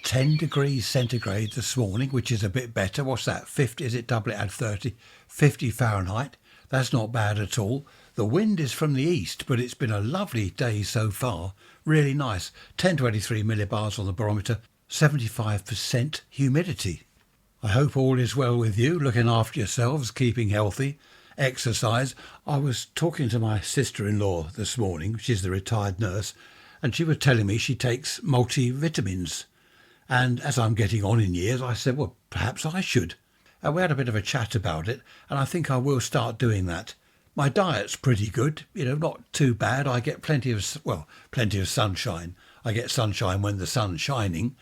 10 degrees centigrade this morning, which is a bit better. What's that? 50, is it double it had 30? 50 Fahrenheit. That's not bad at all. The wind is from the east, but it's been a lovely day so far. Really nice. 1023 millibars on the barometer, 75% humidity. I hope all is well with you, looking after yourselves, keeping healthy, exercise. I was talking to my sister-in-law this morning. She's the retired nurse, and she was telling me she takes multivitamins. And as I'm getting on in years, I said, well, perhaps I should. And we had a bit of a chat about it, and I think I will start doing that. My diet's pretty good, not too bad. I get plenty of sunshine. I get sunshine when the sun's shining.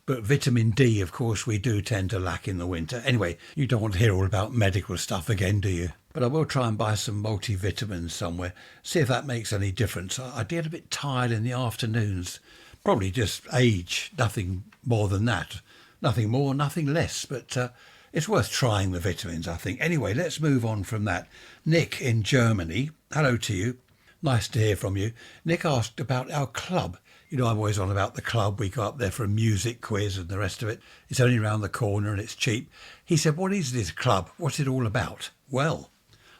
But vitamin D, of course, we do tend to lack in the winter. Anyway, you don't want to hear all about medical stuff again, do you? But I will try and buy some multivitamins somewhere, see if that makes any difference. I get a bit tired in the afternoons. Probably just age, nothing more than that. Nothing more, nothing less. But it's worth trying the vitamins, I think. Anyway, let's move on from that. Nick in Germany, hello to you. Nice to hear from you. Nick asked about our club. I'm always on about the club. We go up there for a music quiz and the rest of it. It's only round the corner and it's cheap. He said, what is this club? What's it all about? Well,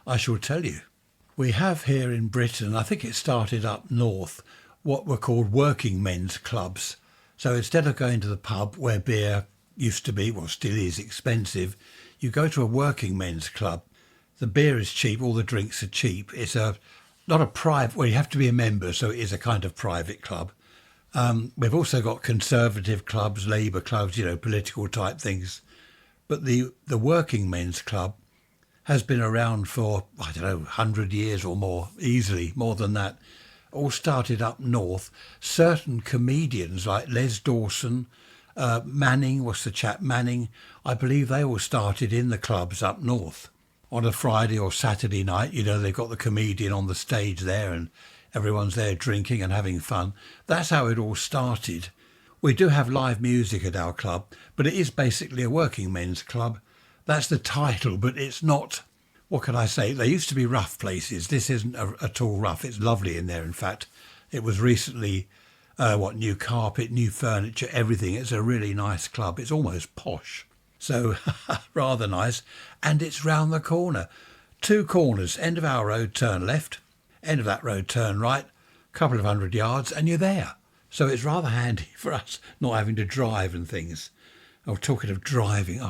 I shall tell you. We have here in Britain, I think it started up north, what were called working men's clubs. So instead of going to the pub where beer used to be, well, still is expensive, you go to a working men's club. The beer is cheap, all the drinks are cheap. It's not a private, well, you have to be a member, so it is a kind of private club. We've also got conservative clubs, labour clubs, political type things. But the working men's club has been around for, 100 years or more, easily, more than that. All started up north. Certain comedians like Les Dawson, Manning, what's the chap, Manning, I believe they all started in the clubs up north. On a Friday or Saturday night, they've got the comedian on the stage there and everyone's there drinking and having fun. That's how it all started. We do have live music at our club, but it is basically a working men's club. That's the title, but it's not, what can I say? They used to be rough places. This isn't at all rough. It's lovely in there, in fact. It was recently, new carpet, new furniture, everything. It's a really nice club. It's almost posh. So, rather nice. And it's round the corner. 2 corners, end of our road, turn left. End of that road, turn right, couple of 100 yards, and you're there. So it's rather handy for us not having to drive and things. Oh, talking of driving,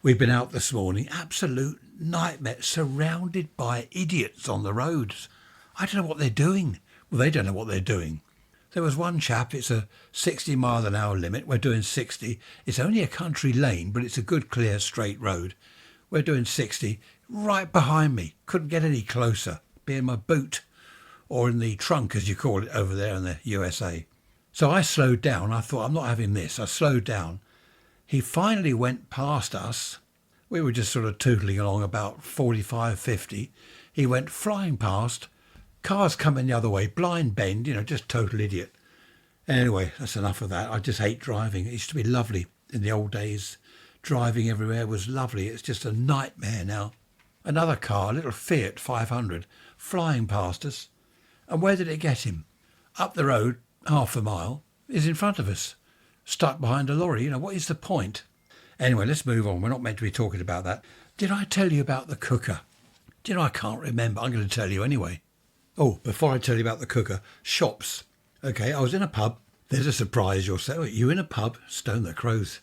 we've been out this morning, absolute nightmare, surrounded by idiots on the roads. I don't know what they're doing. Well, they don't know what they're doing. There was one chap, it's a 60 mile an hour limit, we're doing 60. It's only a country lane, but it's a good, clear, straight road. We're doing 60, right behind me, couldn't get any closer. Be in my boot, or in the trunk as you call it over there in the USA. So I slowed down. I thought, I'm not having this. I slowed down. He finally went past us. We were just sort of tootling along about 45, 50. He went flying past. Cars coming the other way, blind bend, just total idiot. Anyway, that's enough of that. I just hate driving. It used to be lovely in the old days. Driving everywhere was lovely. It's just a nightmare now. Another car, a little Fiat 500, flying past us. And where did it get him? Up the road, half a mile, is in front of us. Stuck behind a lorry. What is the point? Anyway, let's move on. We're not meant to be talking about that. Did I tell you about the cooker? I can't remember. I'm going to tell you anyway. Oh, before I tell you about the cooker, shops. Okay, I was in a pub. There's a surprise, you'll say. Oh, you in a pub? Stone the crows.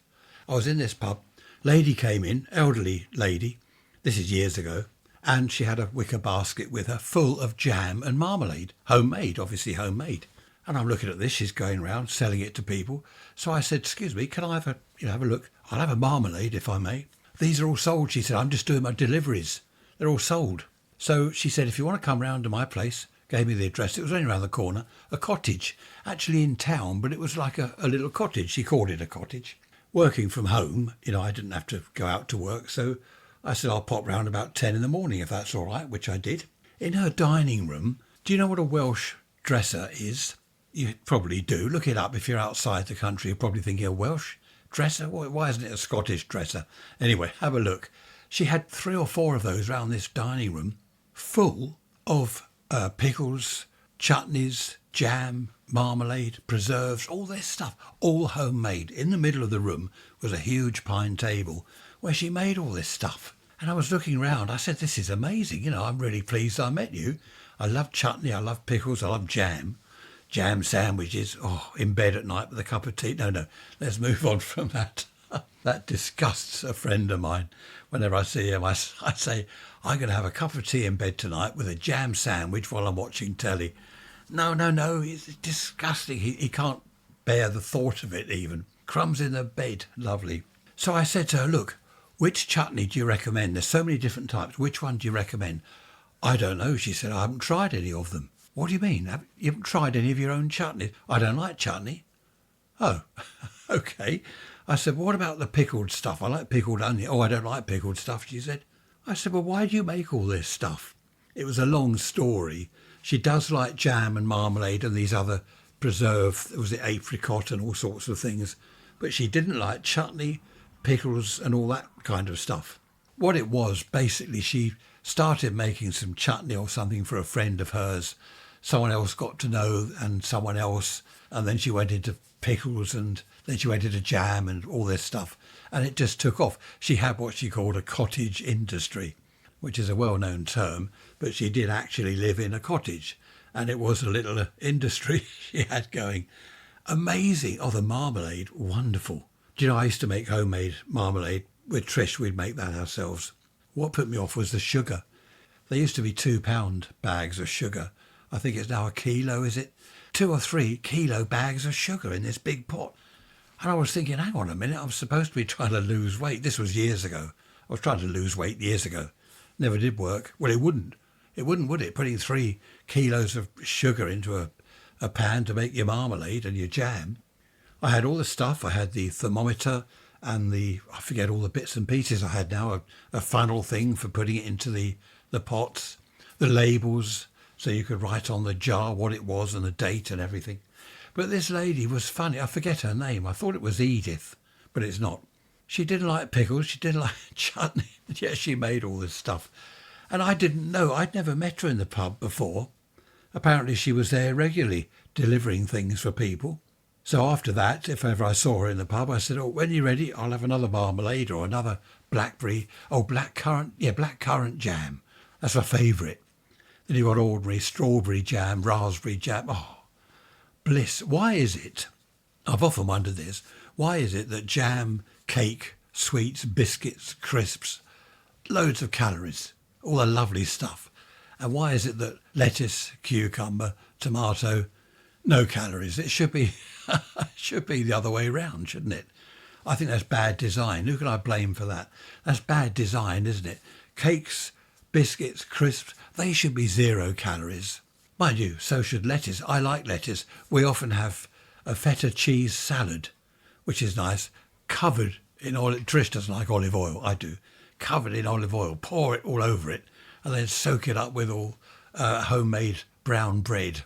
I was in this pub. Lady came in, elderly lady. This is years ago. And she had a wicker basket with her full of jam and marmalade. Homemade, obviously homemade. And I'm looking at this, she's going round selling it to people. So I said, excuse me, can I have a look? I'll have a marmalade if I may. These are all sold, she said. I'm just doing my deliveries. They're all sold. So she said, if you want to come round to my place, gave me the address. It was only around the corner, a cottage, actually in town, but it was like a little cottage. She called it a cottage. Working from home, I didn't have to go out to work. So I said, I'll pop round about 10 in the morning if that's all right, which I did. In her dining room, do you know what a Welsh dresser is? You probably do. Look it up. If you're outside the country, you're probably thinking a Welsh dresser. Why isn't it a Scottish dresser? Anyway, have a look. She had 3 or 4 of those round this dining room, full of pickles, chutneys, jam, marmalade, preserves, all this stuff, all homemade. In the middle of the room was a huge pine table where she made all this stuff. And I was looking round. I said, this is amazing. You know, I'm really pleased I met you. I love chutney. I love pickles. I love jam. Jam sandwiches. Oh, in bed at night with a cup of tea. No. Let's move on from that. That disgusts a friend of mine. Whenever I see him, I say, I'm going to have a cup of tea in bed tonight with a jam sandwich while I'm watching telly. No. It's disgusting. He can't bear the thought of it even. Crumbs in the bed. Lovely. So I said to her, look, which chutney do you recommend? There's so many different types. Which one do you recommend? I don't know, she said. I haven't tried any of them. What do you mean? You haven't tried any of your own chutney? I don't like chutney. Oh, okay. I said, well, what about the pickled stuff? I like pickled onion. Oh, I don't like pickled stuff, she said. I said, well, why do you make all this stuff? It was a long story. She does like jam and marmalade and these other preserve, was it apricot and all sorts of things. But she didn't like chutney, pickles and all that kind of stuff. What it was, basically, she started making some chutney or something for a friend of hers. Someone else got to know and someone else, and then she went into pickles and then she went into jam and all this stuff. And it just took off. She had what she called a cottage industry, which is a well-known term, but she did actually live in a cottage. And it was a little industry she had going. Amazing. Oh, the marmalade, wonderful. Do you know, I used to make homemade marmalade. With Trish, we'd make that ourselves. What put me off was the sugar. There used to be £2 bags of sugar. I think it's now a kilo, is it? 2 or 3 kilo bags of sugar in this big pot. And I was thinking, hang on a minute, I'm supposed to be trying to lose weight. This was years ago. I was trying to lose weight years ago. Never did work. Well, it wouldn't. It wouldn't, would it? Putting 3 kilos of sugar into a pan to make your marmalade and your jam. I had all the stuff. I had the thermometer and I forget all the bits and pieces I had now, a funnel thing for putting it into the pots, the labels, so you could write on the jar what it was and the date and everything. But this lady was funny. I forget her name. I thought it was Edith, but it's not. She didn't like pickles. She didn't like chutney. Yet she made all this stuff. And I didn't know. I'd never met her in the pub before. Apparently she was there regularly delivering things for people. So after that, if ever I saw her in the pub, I said, oh, when you're ready, I'll have another marmalade or another blackberry. Oh, blackcurrant jam. That's my favourite. Then you've got ordinary strawberry jam, raspberry jam. Oh, bliss. Why is it, I've often wondered this, why is it that jam, cake, sweets, biscuits, crisps, loads of calories, all the lovely stuff. And why is it that lettuce, cucumber, tomato, no calories? It should be should be the other way round, shouldn't it? I think that's bad design. Who can I blame for that? That's bad design, isn't it? Cakes, biscuits, crisps, they should be 0 calories. Mind you, so should lettuce. I like lettuce. We often have a feta cheese salad, which is nice, covered in olive. Trish doesn't like olive oil. I do. Covered in olive oil. Pour it all over it and then soak it up with all homemade brown bread.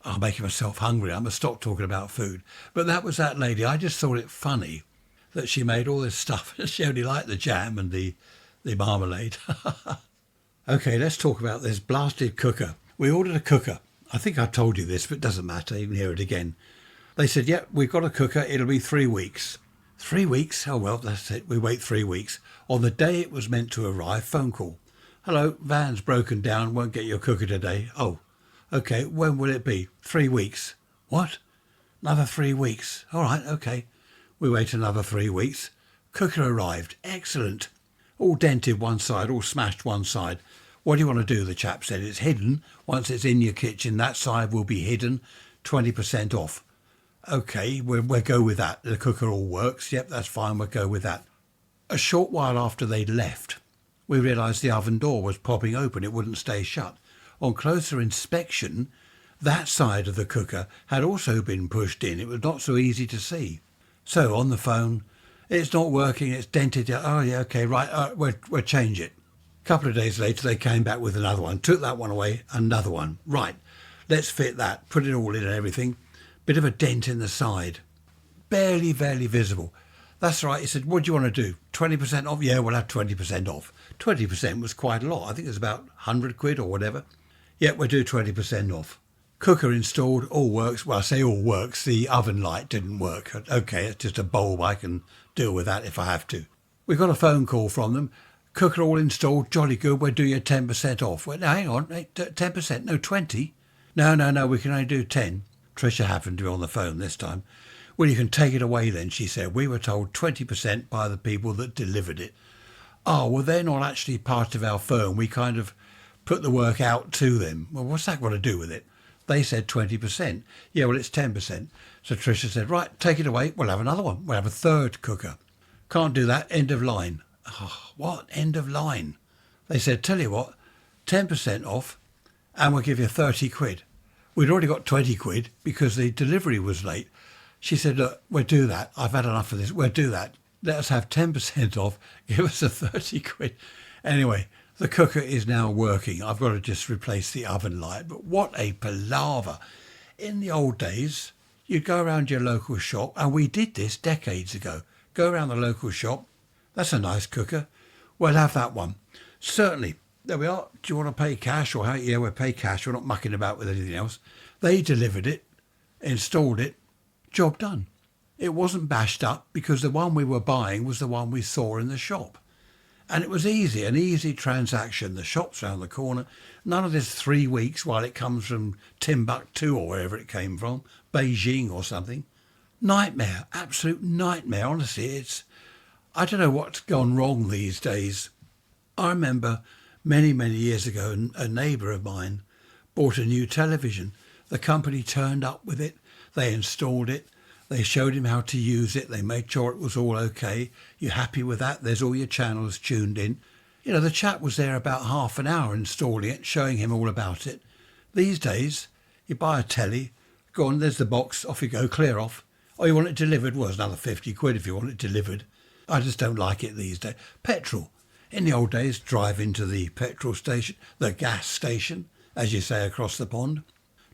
I'm making myself hungry. I must stop talking about food. But that was that lady. I just thought it funny that she made all this stuff. She only liked the jam and the marmalade. Okay, let's talk about this blasted cooker. We ordered a cooker. I think I told you this, but it doesn't matter. You can hear it again. They said, yeah, we've got a cooker. It'll be 3 weeks. 3 weeks? Oh, well, that's it. We wait 3 weeks. On the day it was meant to arrive, phone call. Hello, van's broken down. Won't get your cooker today. Oh, okay. When will it be? 3 weeks. What? Another 3 weeks. All right, okay. We wait another 3 weeks. Cooker arrived. Excellent. All dented one side, all smashed one side. What do you want to do, the chap said. It's hidden. Once it's in your kitchen, that side will be hidden. 20% off. Okay, we'll go with that. The cooker all works. Yep, that's fine. We'll go with that. A short while after they'd left, we realised the oven door was popping open. It wouldn't stay shut. On closer inspection, that side of the cooker had also been pushed in. It was not so easy to see. So on the phone, it's not working. It's dented. Oh, yeah, okay, right. We'll change it. A couple of days later, they came back with another one. Took that one away, another one. Right, let's fit that. Put it all in and everything. Bit of a dent in the side. Barely visible. That's right. He said, what do you want to do? 20% off? Yeah, we'll have 20% off. 20% was quite a lot. I think it was about 100 quid or whatever. Yeah, we'll do 20% off. Cooker installed, all works. Well, I say all works. The oven light didn't work. Okay, it's just a bulb. I can deal with that if I have to. We got a phone call from them. Cooker all installed, jolly good. We'll do you 10% off. Well, no, hang on, 10%? No, 20? No, we can only do 10. Tricia happened to be on the phone this time. Well, you can take it away then, she said. We were told 20% by the people that delivered it. Oh, well, they're not actually part of our firm. We kind of put the work out to them. Well, what's that got to do with it? They said 20%. Yeah, well, it's 10%. So Tricia said, right, take it away. We'll have another one. We'll have a third cooker. Can't do that. End of line. Oh, what? End of line? They said, tell you what, 10% off and we'll give you 30 quid. We'd already got 20 quid because the delivery was late. She said, look, we'll do that. I've had enough of this. We'll do that. Let us have 10% off. Give us a 30 quid. Anyway, the cooker is now working. I've got to just replace the oven light. But what a palaver. In the old days, you'd go around your local shop, and we did this decades ago. Go around the local shop. That's a nice cooker. We'll have that one. Certainly. There we are. Do you want to pay cash? Or how? Yeah, we'll pay cash. We're not mucking about with anything else. They delivered it, installed it, job done. It wasn't bashed up because the one we were buying was the one we saw in the shop. And it was easy, an easy transaction. The shop's round the corner. None of this 3 weeks while it comes from Timbuktu or wherever it came from, Beijing or something. Nightmare, absolute nightmare. Honestly, I don't know what's gone wrong these days. I remember many years ago, a neighbour of mine bought a new television. The company turned up with it. They installed it. They showed him how to use it. They made sure it was all okay. You happy with that? There's all your channels tuned in. You know, the chap was there about half an hour installing it, showing him all about it. These days, you buy a telly, go on, there's the box, off you go, clear off. Oh, you want it delivered? Well, it's another 50 quid if you want it delivered. I just don't like it these days. Petrol. In the old days, drive into the petrol station, the gas station, as you say, across the pond.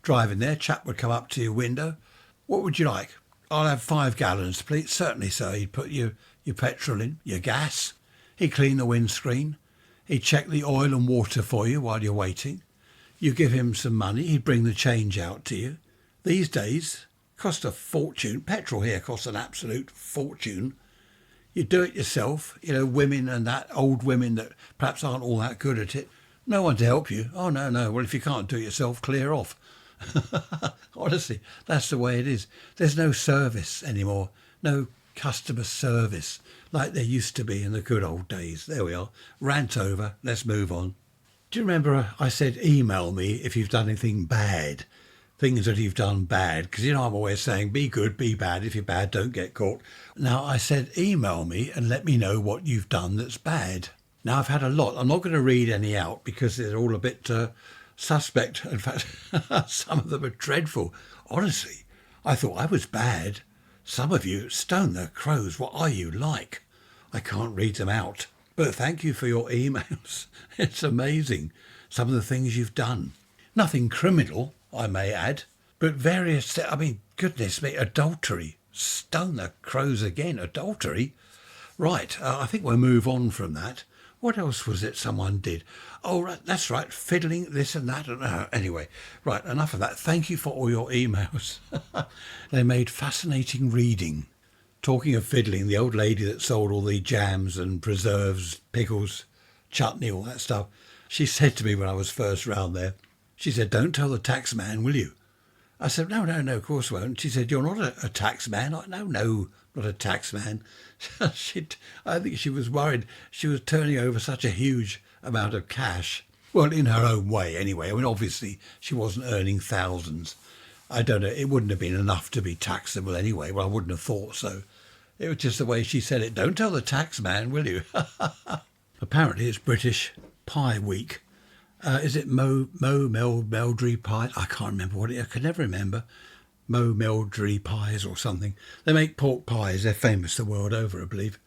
Drive in there, chap would come up to your window. What would you like? I'll have 5 gallons, please. Certainly, sir. He'd put your petrol in, your gas. He'd clean the windscreen. He'd check the oil and water for you while you're waiting. You give him some money. He'd bring the change out to you. These days, cost a fortune. Petrol here costs an absolute fortune. You do it yourself. You know, women and that, old women that perhaps aren't all that good at it. No one to help you. Oh, no. Well, if you can't do it yourself, clear off. Honestly, that's the way it is. There's no service anymore, no customer service like there used to be in the good old days. There we are. Rant over. Let's move on. Do you remember I said email me if you've done anything bad, things that you've done bad? Because, you know, I'm always saying be good, be bad. If you're bad, don't get caught. Now, I said email me and let me know what you've done that's bad. Now, I've had a lot. I'm not going to read any out because they're all a bit suspect. In fact, some of them are dreadful. Honestly, I thought I was bad. Some of you, stone the crows, what are you like? I can't read them out. But thank you for your emails. It's amazing, some of the things you've done. Nothing criminal, I may add, but various, goodness me, adultery. Stone the crows again, adultery. Right, I think we'll move on from that. What else was it someone did? Oh, right, that's right, fiddling, this and that. Anyway, right, enough of that. Thank you for all your emails. They made fascinating reading. Talking of fiddling, the old lady that sold all the jams and preserves, pickles, chutney, all that stuff, she said to me when I was first round there, she said, don't tell the tax man, will you? I said, no, of course I won't. She said, you're not a tax man. No, not a tax man. I think she was worried. She was turning over such a huge amount of cash. Well, in her own way, anyway. I mean, obviously, she wasn't earning thousands. I don't know. It wouldn't have been enough to be taxable anyway. Well, I wouldn't have thought so. It was just the way she said it. Don't tell the tax man, will you? Apparently, it's British Pie Week. Is it Meldry pie? I can't remember what it is. I can never remember. Meldry pies or something. They make pork pies. They're famous the world over, I believe.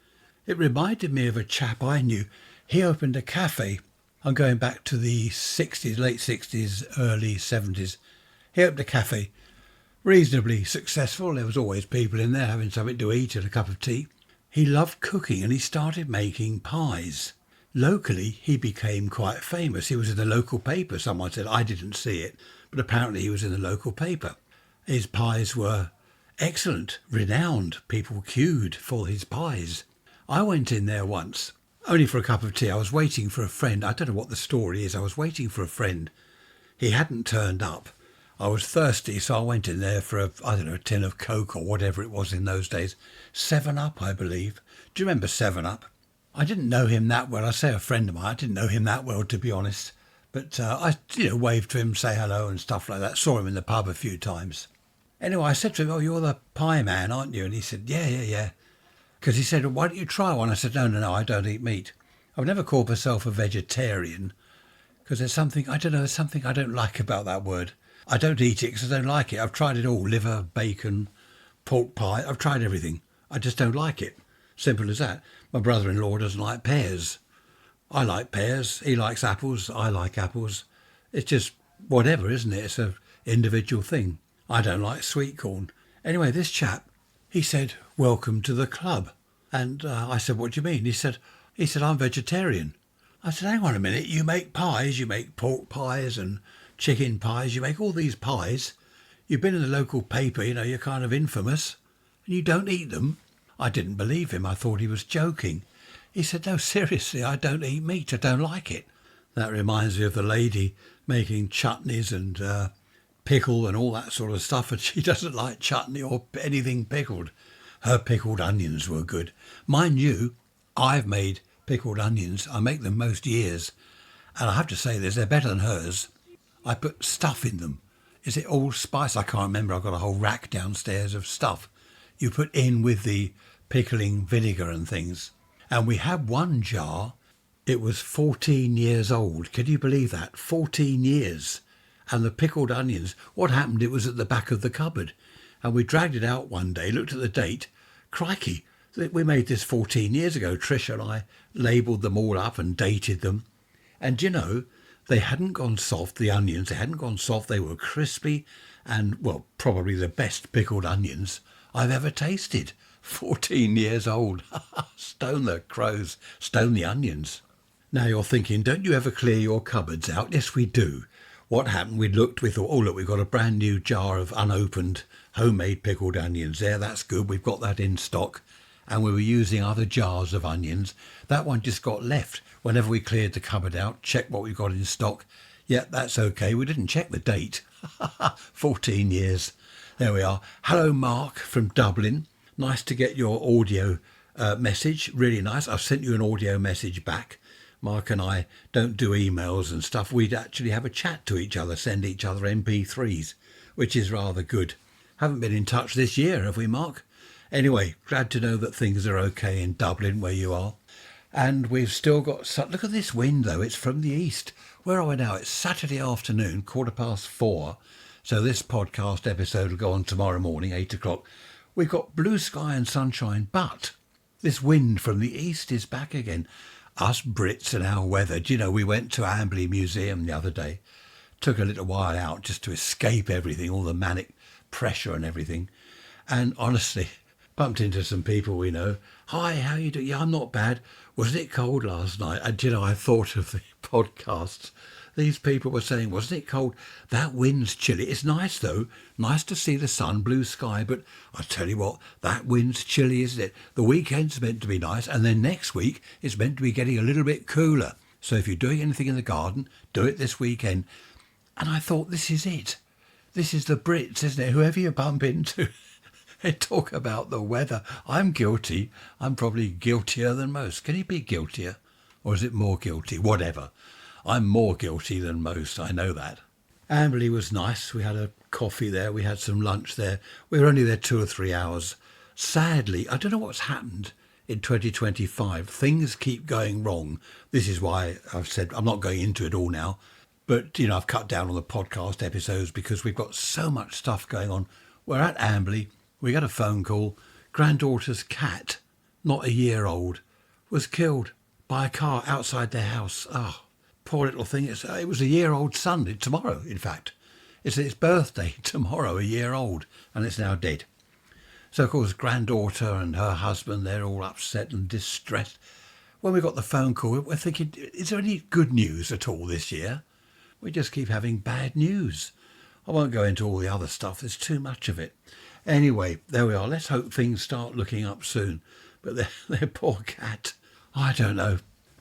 It reminded me of a chap I knew. He opened a cafe. I'm going back to the 60s, late 60s, early 70s. He opened a cafe. Reasonably successful. There was always people in there having something to eat and a cup of tea. He loved cooking and he started making pies. Locally, he became quite famous. He was in the local paper. Someone said, I didn't see it, but apparently he was in the local paper. His pies were excellent, renowned. People queued for his pies. I went in there once, only for a cup of tea. I was waiting for a friend. I don't know what the story is. I was waiting for a friend. He hadn't turned up. I was thirsty, so I went in there for a tin of Coke or whatever it was in those days. 7-Up, I believe. Do you remember 7-Up? I didn't know him that well. I say a friend of mine. I didn't know him that well, to be honest. But I waved to him, say hello and stuff like that. Saw him in the pub a few times. Anyway, I said to him, "Oh, you're the pie man, aren't you?" And he said, yeah. Because he said, "Well, why don't you try one?" I said, no, I don't eat meat. I've never called myself a vegetarian because there's something I don't like about that word. I don't eat it because I don't like it. I've tried it all, liver, bacon, pork pie. I've tried everything. I just don't like it. Simple as that. My brother-in-law doesn't like pears. I like pears. He likes apples. I like apples. It's just whatever, isn't it? It's an individual thing. I don't like sweet corn. Anyway, this chap, he said, "Welcome to the club." And I said, "What do you mean?" He said, "I'm vegetarian." I said, "Hang on a minute. You make pies. You make pork pies and chicken pies. You make all these pies. You've been in the local paper. You're kind of infamous. And you don't eat them." I didn't believe him. I thought he was joking. He said, "No, seriously, I don't eat meat. I don't like it." That reminds me of the lady making chutneys and pickle and all that sort of stuff, and she doesn't like chutney or anything pickled. Her pickled onions were good. Mind you, I've made pickled onions. I make them most years, and I have to say this, they're better than hers. I put stuff in them. Is it allspice? I can't remember. I've got a whole rack downstairs of stuff you put in with the pickling vinegar and things. And we had one jar. It was 14 years old. Can you believe that? 14 years. And the pickled onions, what happened, it was at the back of the cupboard. And we dragged it out one day, looked at the date. Crikey, we made this 14 years ago. Trish and I labelled them all up and dated them. And they hadn't gone soft, the onions. They hadn't gone soft. They were crispy and, well, probably the best pickled onions I've ever tasted. 14 years old. Stone the crows, stone the onions. Now you're thinking, don't you ever clear your cupboards out? Yes, we do. What happened, we thought, oh, look, we've got a brand new jar of unopened homemade pickled onions there. That's good. We've got that in stock. And we were using other jars of onions. That one just got left. Whenever we cleared the cupboard out, checked what we've got in stock. Yeah, that's okay. We didn't check the date. 14 years. There we are. Hello, Mark from Dublin. Nice to get your audio message. Really nice. I've sent you an audio message back. Mark and I don't do emails and stuff. We'd actually have a chat to each other, send each other MP3s, which is rather good. Haven't been in touch this year, have we, Mark? Anyway, glad to know that things are okay in Dublin, where you are. And we've still got... Look at this wind, though. It's from the east. Where are we now? It's Saturday afternoon, 4:15. So this podcast episode will go on tomorrow morning, 8 o'clock. We've got blue sky and sunshine, but this wind from the east is back again. Us Brits and our weather. Do you know, we went to Amberley Museum the other day. Took a little while out just to escape everything, all the manic pressure and everything. And honestly, bumped into some people we know. "Hi, how you doing?" "Yeah, I'm not bad. Wasn't it cold last night?" And I thought of the podcasts. These people were saying, "Wasn't it cold? That wind's chilly." It's nice, though. Nice to see the sun, blue sky. But I tell you what, that wind's chilly, isn't it? The weekend's meant to be nice. And then next week, it's meant to be getting a little bit cooler. So if you're doing anything in the garden, do it this weekend. And I thought, this is it. This is the Brits, isn't it? Whoever you bump into, they talk about the weather. I'm guilty. I'm probably guiltier than most. Can you be guiltier? Or is it more guilty? Whatever. I'm more guilty than most, I know that. Amberley was nice. We had a coffee there. We had some lunch there. We were only there 2 or 3 hours. Sadly, I don't know what's happened in 2025. Things keep going wrong. This is why I've said I'm not going into it all now. But, I've cut down on the podcast episodes because we've got so much stuff going on. We're at Amberley. We got a phone call. Granddaughter's cat, not a year old, was killed by a car outside their house. Oh, poor little thing. It was a year-old son. Tomorrow, in fact. It's its birthday tomorrow, a year old, and it's now dead. So, of course, granddaughter and her husband, they're all upset and distressed. When we got the phone call, we're thinking, is there any good news at all this year? We just keep having bad news. I won't go into all the other stuff. There's too much of it. Anyway, there we are. Let's hope things start looking up soon. But their poor cat, I don't know.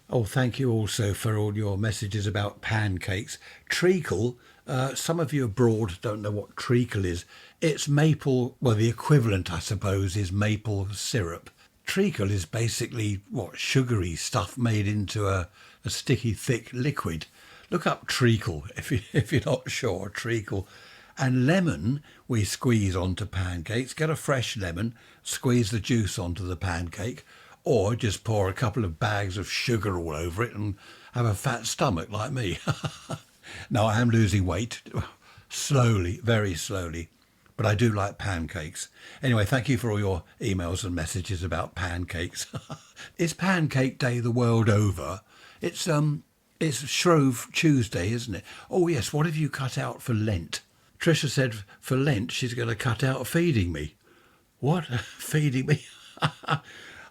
Oh, thank you also for all your messages about pancakes. Treacle, some of you abroad don't know what treacle is. It's maple, well, the equivalent, I suppose, is maple syrup. Treacle is basically, sugary stuff made into a sticky, thick liquid. Look up treacle if you're not sure, treacle. And lemon we squeeze onto pancakes. Get a fresh lemon, squeeze the juice onto the pancake, or just pour a couple of bags of sugar all over it and have a fat stomach like me. Now, I am losing weight, slowly, very slowly, but I do like pancakes. Anyway, thank you for all your emails and messages about pancakes. It's Pancake Day the world over. It's Shrove Tuesday, isn't it? Oh, yes, what have you cut out for Lent? Tricia said for Lent she's going to cut out feeding me. What? Feeding me?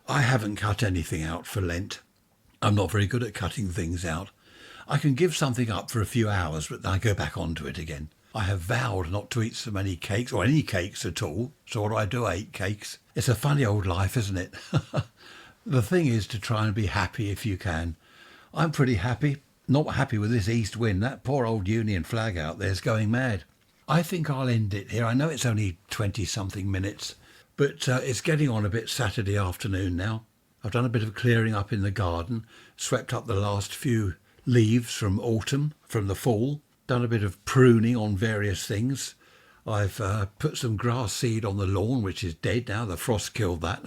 I haven't cut anything out for Lent. I'm not very good at cutting things out. I can give something up for a few hours, but then I go back onto it again. I have vowed not to eat so many cakes, or any cakes at all. So what do? I eat cakes. It's a funny old life, isn't it? The thing is to try and be happy if you can. I'm pretty happy. Not happy with this east wind. That poor old Union flag out there is going mad. I think I'll end it here. I know it's only 20-something minutes, but it's getting on a bit Saturday afternoon now. I've done a bit of clearing up in the garden, swept up the last few leaves from autumn, from the fall, done a bit of pruning on various things. I've put some grass seed on the lawn, which is dead now. The frost killed that.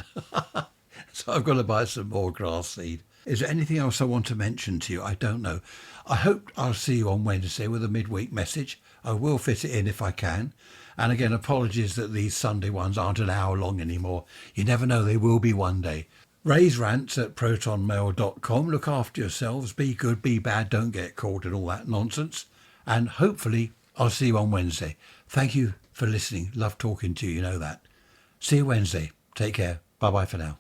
So I've got to buy some more grass seed. Is there anything else I want to mention to you? I don't know. I hope I'll see you on Wednesday with a midweek message. I will fit it in if I can. And again, apologies that these Sunday ones aren't an hour long anymore. You never know, they will be one day. Raise rants at protonmail.com. Look after yourselves. Be good, be bad. Don't get caught in all that nonsense. And hopefully I'll see you on Wednesday. Thank you for listening. Love talking to you, you know that. See you Wednesday. Take care. Bye-bye for now.